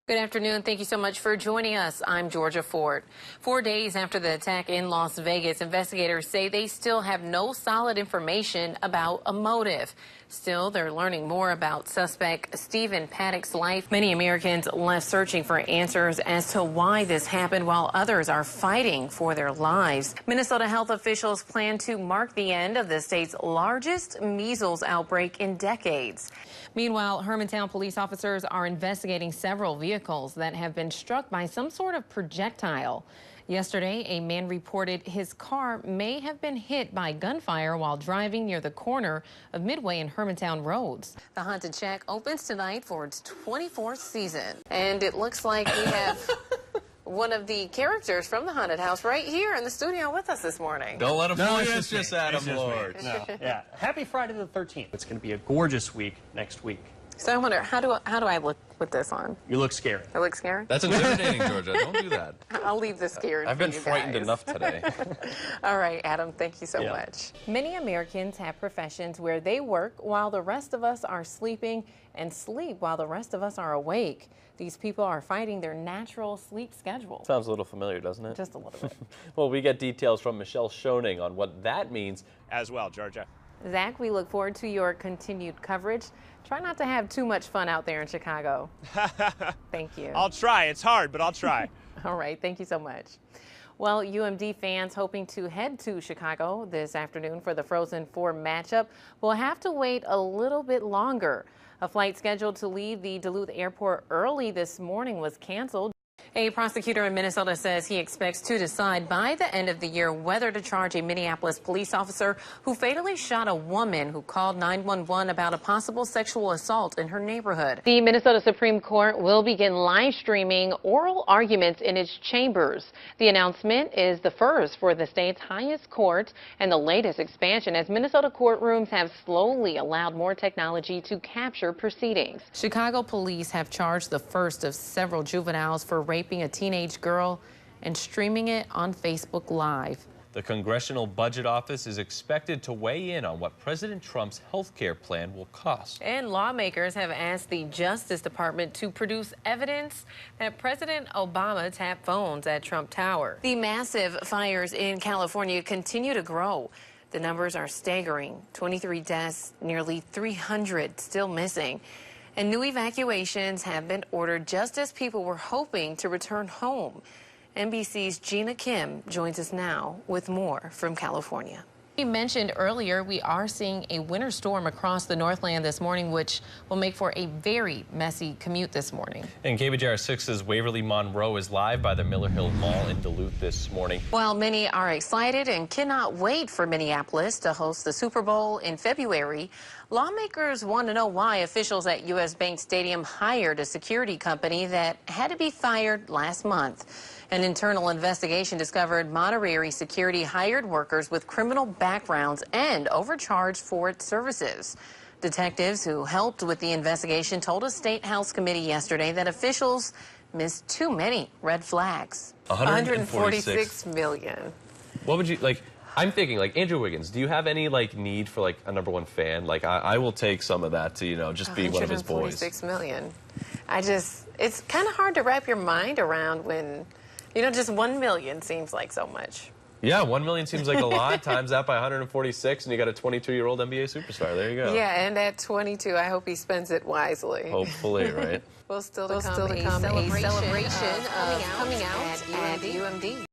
Good afternoon. Thank you so much for joining us. I'm Georgia Ford. 4 days after the attack in Las Vegas, investigators say they still have no solid information about a motive. Still, they're learning more about suspect Stephen Paddock's life. Many Americans left searching for answers as to why this happened, while others are fighting for their lives. Minnesota health officials plan to mark the end of the state's largest measles outbreak in decades. Meanwhile, Hermantown police officers are investigating several vehicles that have been struck by some sort of projectile. Yesterday, a man reported his car may have been hit by gunfire while driving near the corner of Midway and Hermantown roads. The Haunted Shack opens tonight for its 24th season. And it looks like we have one of the characters from the haunted house right here in the studio with us this morning. Don't let him fool you. It's just Adam Lord. No. Yeah. Happy Friday the 13th. It's going to be a gorgeous week next week. So I wonder, how do I look with this on? You look scary. I look scary? That's intimidating, Georgia. Don't do that. I'll leave the scary. I've been frightened enough today. All right, Adam, thank you so much. Many Americans have professions where they work while the rest of us are sleeping and sleep while the rest of us are awake. These people are fighting their natural sleep schedule. Sounds a little familiar, doesn't it? Just a little bit. Well, we get details from Michelle Schoening on what that means As well, Georgia. Zach, we look forward to your continued coverage. Try not to have too much fun out there in Chicago. Thank you. I'll try. It's hard, but I'll try. All right, thank you so much. Well, UMD fans hoping to head to Chicago this afternoon for the Frozen Four matchup will have to wait a little bit longer. A flight scheduled to leave the Duluth airport early this morning was canceled. A prosecutor in Minnesota says he expects to decide by the end of the year whether to charge a Minneapolis police officer who fatally shot a woman who called 911 about a possible sexual assault in her neighborhood. The Minnesota Supreme Court will begin live streaming oral arguments in its chambers. The announcement is the first for the state's highest court and the latest expansion as Minnesota courtrooms have slowly allowed more technology to capture proceedings. Chicago police have charged the first of several juveniles for raping a teenage girl and streaming it on Facebook Live. The Congressional Budget Office is expected to weigh in on what President Trump's health care plan will cost. And lawmakers have asked the Justice Department to produce evidence that President Obama tapped phones at Trump Tower. The massive fires in California continue to grow. The numbers are staggering. 23 deaths, nearly 300 still missing. And new evacuations have been ordered just as people were hoping to return home. NBC's Gina Kim joins us now with more from California. We mentioned earlier we are seeing a winter storm across the Northland this morning, which will make for a very messy commute this morning. And KBJR 6's Waverly Monroe is live by the Miller Hill Mall in Duluth this morning. While many are excited and cannot wait for Minneapolis to host the Super Bowl in February, lawmakers want to know why officials at U.S. Bank Stadium hired a security company that had to be fired last month. An internal investigation discovered Monterey Security hired workers with criminal backgrounds and overcharged for its services. Detectives who helped with the investigation told a State House committee yesterday that officials missed too many red flags. 146 million. What would you like? I'm thinking like Andrew Wiggins. Do you have any like need for like a #1 fan? Like I will take some of that to just be one of his boys. 146 million. It's kind of hard to wrap your mind around when just 1 million seems like so much. Yeah, 1 million seems like a lot. Times that by 146, and you got a 22-year-old NBA superstar. There you go. Yeah, and at 22, I hope he spends it wisely. Hopefully, right? Still to come a celebration of coming out at UMD.